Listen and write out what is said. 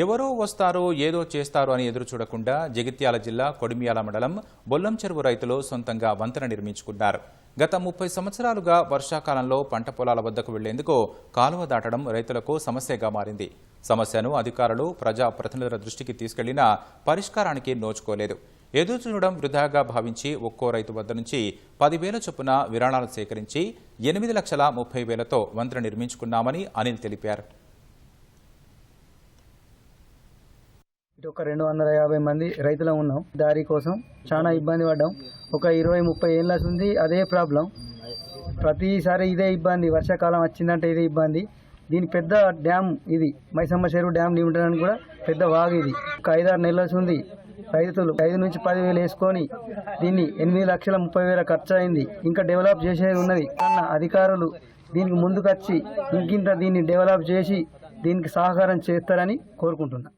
ఎవరో వస్తారో ఏదో చేస్తారో అని ఎదురు చూడకుండా జగిత్యాల జిల్లా కొడిమియాల మండలం బొల్లం చెరువు రైతులు సొంతంగా వంతెన నిర్మించుకున్నారు. గత 30 సంవత్సరాలుగా వర్షాకాలంలో పంట పొలాల వద్దకు వెళ్లేందుకు కాలువ దాటడం రైతులకు సమస్యగా మారింది. సమస్యను అధికారులు ప్రజా ప్రతినిధుల దృష్టికి తీసుకెళ్లినా పరిష్కారానికి నోచుకోలేదు. ఎదురు చూడడం వృధాగా భావించి ఒక్కో రైతు వద్ద నుంచి 10,000 చొప్పున విరాళాలు సేకరించి 8,30,000తో వంతెన నిర్మించుకున్నామని అనిల్ తెలిపారు. ఒక 250 మంది రైతులు ఉన్నాం. దారి కోసం చాలా ఇబ్బంది పడ్డాం. ఒక 20-30 ఏళ్ళ ఉంది అదే ప్రాబ్లం. ప్రతిసారి ఇదే ఇబ్బంది. వర్షాకాలం వచ్చిందంటే ఇదే ఇబ్బంది. దీని పెద్ద డ్యామ్ ఇది మైసమ్మ చెరువు డ్యామ్ నింపడానికి కూడా పెద్ద వాగు ఇది. ఒక 5-6 నెలల ఉంది రైతులు 5 నుంచి 10,000 వేసుకొని దీన్ని 8,30,000 ఖర్చు అయింది. ఇంకా డెవలప్ చేసేది ఉన్నది. అధికారులు దీనికి ముందుకొచ్చి ఇంకింత దీన్ని డెవలప్ చేసి దీనికి సహకారం చేస్తారని కోరుకుంటున్నా.